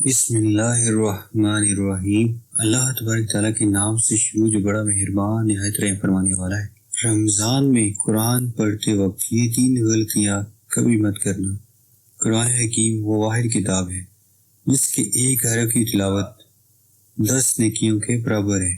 بسم اللہ الرحمن الرحیم۔ اللہ تبارک تعالیٰ کے نام سے شروع جو بڑا مہربان نہایت رحم فرمانے والا ہے۔ رمضان میں قرآن پڑھتے وقت یہ 3 غلطیاں کبھی مت کرنا۔ قرآن حکیم وہ واحد کتاب ہے جس کے ایک حرف کی تلاوت 10 نیکیوں کے برابر ہے۔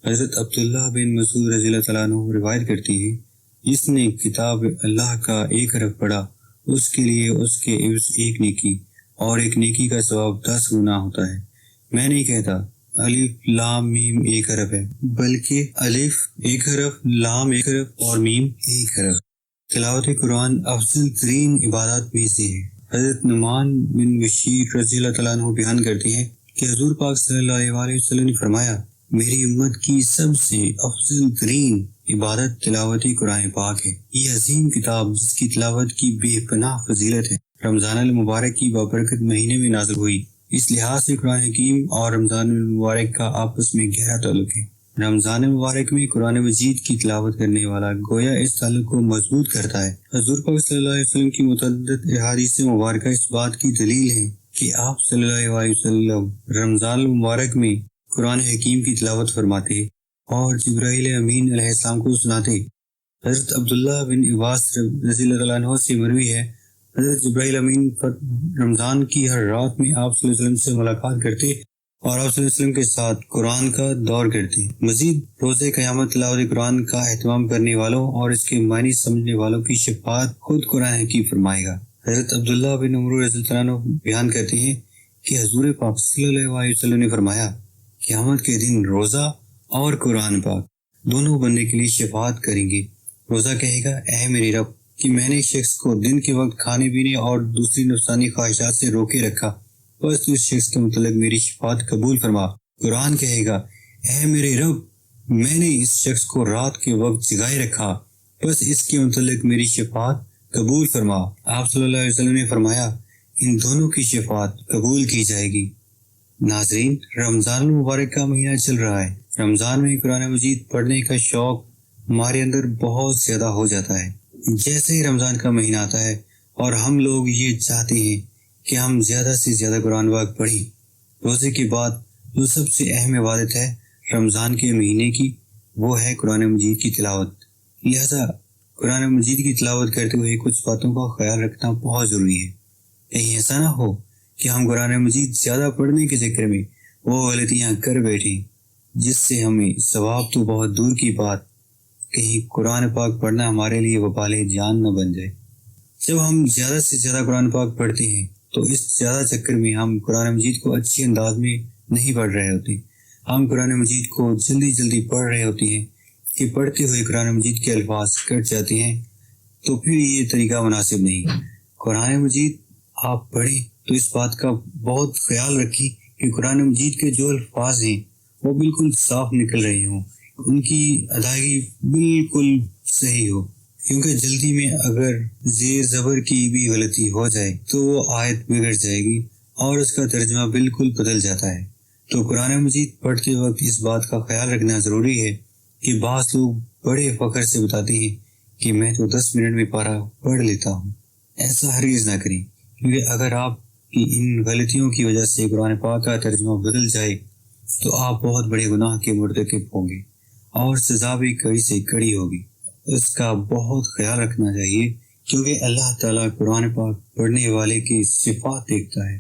حضرت عبداللہ بن مسعود رضی اللہ تعالیٰ عنہ روایت کرتی ہے، جس نے کتاب اللہ کا ایک حرف پڑھا اس کے لیے اس کے عوض 1 نیکی اور 1 نیکی کا ثواب 10 گنا ہوتا ہے۔ میں نہیں کہتا الف لام میم 1 حرف ہے، بلکہ الف 1 حرف، لام 1 حرف اور میم 1 حرف۔ تلاوت قرآن افضل ترین عبادات میں سے ہے۔ حضرت نعمان بن بشیر رضی اللہ تعالیٰ عنہ بیان کرتے ہیں کہ حضور پاک صلی اللہ علیہ وسلم نے فرمایا، میری امت کی سب سے افضل ترین عبادت تلاوت قرآن پاک ہے۔ یہ عظیم کتاب جس کی تلاوت کی بے پناہ فضیلت ہے، رمضان المبارک کی بابرکت مہینے میں نازل ہوئی۔ اس لحاظ سے قرآن حکیم اور رمضان المبارک کا آپس میں گہرا تعلق ہے۔ رمضان المبارک میں قرآن مجید کی تلاوت کرنے والا گویا اس تعلق کو مضبوط کرتا ہے۔ حضور پاک صلی اللہ علیہ وسلم کی متعدد احادیث مبارکہ اس بات کی دلیل ہے کہ آپ صلی اللہ علیہ وسلم رمضان المبارک میں قرآن حکیم کی تلاوت فرماتے اور جبرائیل امین علیہ السلام کو سناتے۔ حضرت عبداللہ بن عباس رضی اللہ عنہ سے مروی ہے، حضرت جبرائیل امین رمضان کی ہر رات میں آپ صلی اللہ علیہ وسلم سے ملاقات کرتے اور آپ صلی اللہ علیہ وسلم کے ساتھ قرآن کا دور کرتے۔ مزید روز قیامت تلاوت قرآن کا اہتمام کرنے والوں اور اس کے معنی سمجھنے والوں کی شفاعت خود قرآن حکیم فرمائے گا۔ حضرت عبداللہ بن عمر رضی اللہ عنہ بیان کرتے ہیں کہ حضور پاک صلی اللہ علیہ وسلم نے فرمایا، قیامت کے دن روزہ اور قرآن پاک دونوں بننے کے لیے شفاعت کریں گے۔ روزہ کہے گا، اے میرے رب، کہ میں نے شخص کو دن کے وقت کھانے پینے اور دوسری نفسانی خواہشات سے روکے رکھا، بس اس شخص کے متعلق میری شفاعت قبول فرما۔ قرآن کہے گا، اے میرے رب، میں نے اس شخص کو رات کے وقت جگائے رکھا، بس اس کے متعلق میری شفاعت قبول فرما۔ آپ صلی اللہ علیہ وسلم نے فرمایا، ان دونوں کی شفاعت قبول کی جائے گی۔ ناظرین، رمضان المبارک کا مہینہ چل رہا ہے۔ رمضان میں قرآن مجید پڑھنے کا شوق ہمارے اندر بہت زیادہ ہو جاتا ہے۔ جیسے ہی رمضان کا مہینہ آتا ہے اور ہم لوگ یہ چاہتے ہیں کہ ہم زیادہ سے زیادہ قرآن پاک پڑھیں۔ روزے کے بعد جو سب سے اہم عبادت ہے رمضان کے مہینے کی، وہ ہے قرآن مجید کی تلاوت۔ لہذا قرآن مجید کی تلاوت کرتے ہوئے کچھ باتوں کا خیال رکھنا بہت ضروری ہے۔ کہیں ایسا نہ ہو کہ ہم قرآن مجید زیادہ پڑھنے کے چکر میں وہ غلطیاں کر بیٹھیں جس سے ہمیں ثواب تو بہت دور کی بات، کہیں قرآن پاک پڑھنا ہمارے لیے وبال جان نہ بن جائے۔ جب ہم زیادہ سے زیادہ قرآن پاک پڑھتے ہیں تو اس زیادہ چکر میں ہم قرآن مجید کو اچھی انداز میں نہیں پڑھ رہے ہوتے۔ ہم قرآن مجید کو جلدی پڑھ رہے ہوتے ہیں کہ پڑھتے ہوئے قرآن مجید کے الفاظ کٹ جاتے ہیں، تو پھر یہ طریقہ مناسب نہیں۔ قرآن مجید آپ پڑھیں تو اس بات کا بہت خیال رکھیں کہ قرآن مجید کے جو الفاظ ہیں وہ بالکل صاف نکل رہے ہوں، ان کی ادائیگی بالکل صحیح ہو، کیونکہ جلدی میں اگر زیر زبر کی بھی غلطی ہو جائے تو وہ آیت بگڑ جائے گی اور اس کا ترجمہ بالکل بدل جاتا ہے۔ تو قرآن مجید پڑھتے وقت اس بات کا خیال رکھنا ضروری ہے کہ بعض لوگ بڑے فخر سے بتاتے ہیں کہ میں تو 10 منٹ میں پارہ پڑھ لیتا ہوں۔ ایسا ہرگز نہ کریں، کیونکہ اگر آپ کی ان غلطیوں کی وجہ سے قرآن پاک کا ترجمہ بدل جائے تو آپ بہت بڑے گناہ کے مرتکب ہوں گے اور سزا بھی کڑی سے کڑی ہوگی۔ اس کا بہت خیال رکھنا چاہیے، کیونکہ اللہ تعالیٰ قرآن پاک پڑھنے والے کی صفات دیکھتا ہے،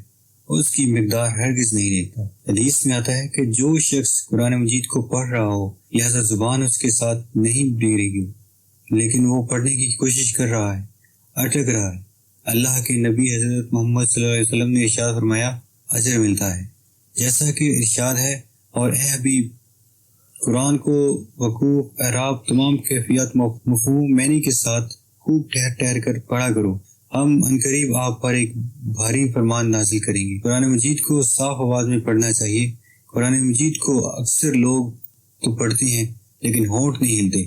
اس کی مقدار ہرگز نہیں دیکھتا۔ حدیث میں آتا ہے کہ جو شخص قرآن مجید کو پڑھ رہا ہو، لہذا زبان اس کے ساتھ نہیں ڈیرے گی، لیکن وہ پڑھنے کی کوشش کر رہا ہے، اٹک رہا ہے، اللہ کے نبی حضرت محمد صلی اللہ علیہ وسلم نے ارشاد فرمایا، اجر ملتا ہے۔ جیسا کہ ارشاد ہے، اور اے حبیب، قرآن کو وقوف، اعراب، تمام کیفیات مفہوم معنی کے ساتھ خوب ٹھہر کر پڑھا کرو، ہم عنقریب آپ پر ایک بھاری فرمان نازل کریں گے۔ قرآن مجید کو صاف آواز میں پڑھنا چاہیے۔ قرآن مجید کو اکثر لوگ تو پڑھتے ہیں لیکن ہونٹ نہیں ہلتے،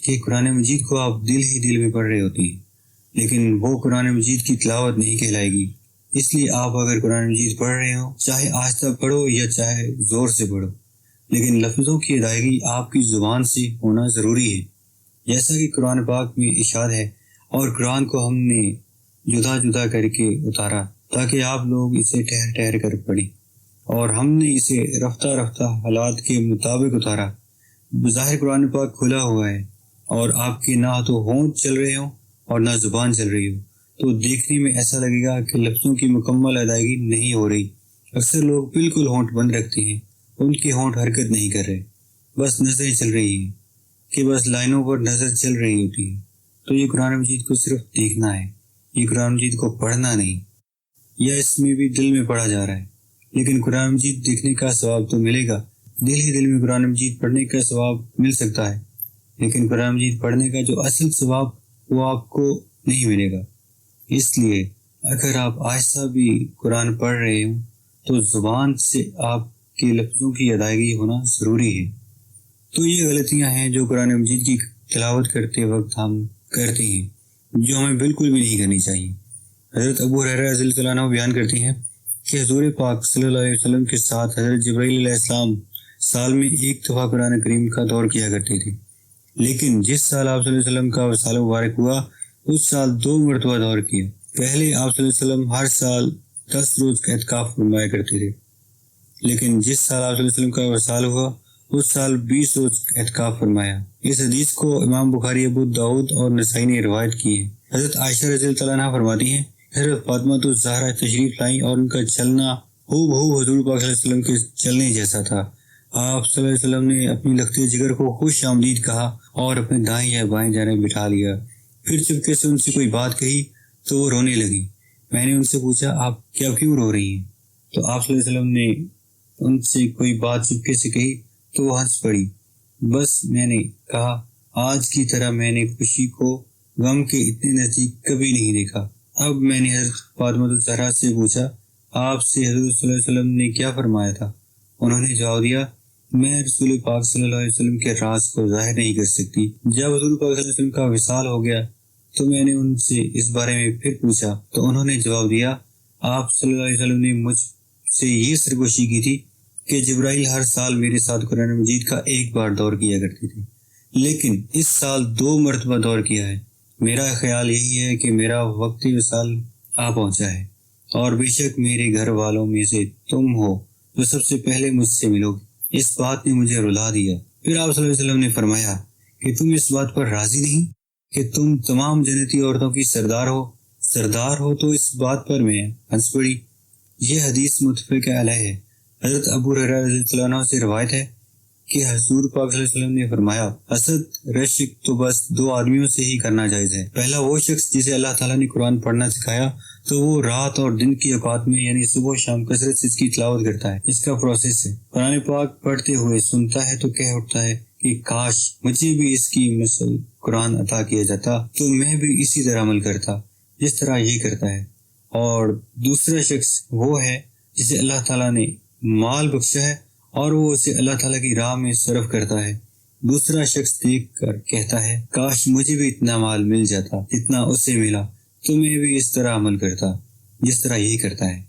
کہ قرآن مجید کو آپ دل میں پڑھ رہے ہوتے ہیں، لیکن وہ قرآن مجید کی تلاوت نہیں کہلائے گی۔ اس لیے آپ اگر قرآن مجید پڑھ رہے ہوں، چاہے آہستہ پڑھو یا چاہے زور سے پڑھو، لیکن لفظوں کی ادائیگی آپ کی زبان سے ہونا ضروری ہے، جیسا کہ قرآن پاک میں ارشاد ہے، اور قرآن کو ہم نے جدا کر کے اتارا تاکہ آپ لوگ اسے ٹھہر ٹھہر کر پڑھیں، اور ہم نے اسے رفتہ رفتہ حالات کے مطابق اتارا۔ بظاہر قرآن پاک کھلا ہوا ہے، اور آپ کے نہ تو ہونٹ چل رہے ہوں اور نہ زبان چل رہی ہو، تو دیکھنے میں ایسا لگے گا کہ لفظوں کی مکمل ادائیگی نہیں ہو رہی۔ اکثر لوگ بالکل ہونٹ بند رکھتے ہیں، ان کے ہونٹ حرکت نہیں کر رہے، بس نظریں چل رہی ہیں کہ بس لائنوں پر نظر چل رہی ہوتی ہے۔ تو یہ قرآن مجید کو صرف دیکھنا ہے، یہ قرآن مجید کو پڑھنا نہیں، یا اس میں بھی دل میں پڑھا جا رہا ہے، لیکن قرآن مجید دیکھنے کا ثواب تو ملے گا۔ دل ہی دل میں قرآن مجید پڑھنے کا ثواب مل سکتا ہے، لیکن قرآن مجید پڑھنے کا جو اصل ثواب وہ آپ کو نہیں ملے گا۔ اس لیے اگر آپ آہستہ بھی قرآن پڑھ رہے ہوں تو زبان سے آپ کے لفظوں کی ادائیگی ہونا ضروری ہے۔ تو یہ غلطیاں ہیں جو قرآن مجید کی تلاوت کرتے وقت ہم کرتے ہیں، جو ہمیں بالکل بھی نہیں کرنی چاہیے۔ حضرت ابو ہریرہ رضی اللہ عنہ بیان کرتے ہیں کہ حضور پاک صلی اللہ علیہ وسلم کے ساتھ حضرت جبرائیل علیہ السلام سال میں ایک دفعہ قرآن کریم کا دور کیا کرتے تھے، لیکن جس سال آپ صلی اللہ علیہ وسلم کا وصال مبارک ہوا اس سال 2 مرتبہ دور کیا۔ پہلے آپ صلی اللہ علیہ وسلم ہر سال 10 روز کا اعتکاف فرمایا کرتے تھے، لیکن جس سال آپ صلی اللہ علیہ وسلم کا وصال ہوا اس سال 20 روز اعتکاف فرمایا۔ اس حدیث کو امام بخاری، ابو داؤد اور نسائی نے روایت کی ہے۔ حضرت عائشہ رضی اللہ عنہ فرماتی ہیں حضرت فاطمہ تو زہرا تشریف لائیں اور ان کا چلنا ہو بہو حضور پاک صلی اللہ علیہ وسلم کے چلنے جیسا تھا۔ آپ صلی اللہ علیہ وسلم نے اپنی لخت جگر کو خوش آمدید کہا اور اپنے دائیں یا بائیں جانب بٹھا لیا، پھر چپکے سے ان سے کوئی بات کہی تو وہ رونے لگی۔ میں نے ان سے پوچھا آپ کیوں رو رہی ہیں؟ تو آپ صلی اللہ علیہ وسلم نے ان سے کوئی بات چپکے سے کہی تو وہ ہنس پڑی۔ بس میں نے کہا آج کی طرح میں نے خوشی کو غم کے اتنے نزدیک کبھی نہیں دیکھا۔ اب میں نے حضرت فاطمہ الزہرا سے پوچھا آپ سے حضور صلی اللہ علیہ وسلم نے کیا فرمایا تھا؟ انہوں نے جواب دیا میں رسول پاک صلی اللہ علیہ وسلم کے راز کو ظاہر نہیں کر سکتی۔ جب حضور پاک صلی اللہ علیہ وسلم کا وصال ہو گیا تو میں نے ان سے اس بارے میں پھر پوچھا تو انہوں نے جواب دیا آپ صلی اللہ علیہ وسلم نے مجھ سے یہ سرگوشی کی تھی کہ جبرائیل ہر سال میرے ساتھ قرآن مجید کا ایک بار دور کیا کرتے تھے، لیکن اس سال 2 مرتبہ دور کیا ہے۔ میرا خیال یہی ہے کہ میرا وقت وصال آ پہنچا ہے، اور بے شک میرے گھر والوں میں سے تم ہو جو سب سے پہلے مجھ سے ملو گے۔ اس بات نے مجھے رلا دیا۔ پھر آپ صلی اللہ علیہ وسلم نے فرمایا کہ تم اس بات پر راضی نہیں کہ تم تمام جنتی عورتوں کی سردار ہو تو اس بات پر میں ہنس پڑی۔ یہ حدیث متفق علیہ ہے۔ حضرت ابو ہریرہ رضی اللہ عنہ سے روایت ہے کہ حضور پاک صلی اللہ علیہ وسلم نے فرمایا حسد رشک تو بس 2 آدمیوں سے ہی کرنا جائز ہے۔ پہلا وہ شخص جسے اللہ تعالیٰ نے قرآن پڑھنا سکھایا تو وہ رات اور دن کی اوقات میں یعنی صبح و شام کثرت سے اس کی تلاوت کرتا ہے۔ اس کا پروسیس ہے، قرآن پاک پڑھتے ہوئے سنتا ہے تو کہہ اٹھتا ہے کہ کاش مجھے بھی اس کی مثل قرآن عطا کیا جاتا تو میں بھی اسی طرح عمل کرتا جس طرح یہ کرتا ہے۔ اور دوسرا شخص وہ ہے جسے اللہ تعالیٰ نے مال بخشا ہے اور وہ اسے اللہ تعالیٰ کی راہ میں صرف کرتا ہے۔ دوسرا شخص دیکھ کر کہتا ہے کاش مجھے بھی اتنا مال مل جاتا جتنا اسے ملا تو میں بھی اس طرح عمل کرتا جس طرح یہ کرتا ہے۔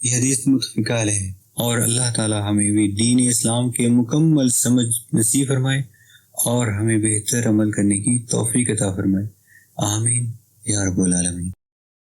یہ حدیث متفق علیہ ہے، اور اللہ تعالیٰ ہمیں بھی دین اسلام کے مکمل سمجھ نصیب فرمائے اور ہمیں بہتر عمل کرنے کی توفیق عطا فرمائے۔ آمین یا رب العالمین۔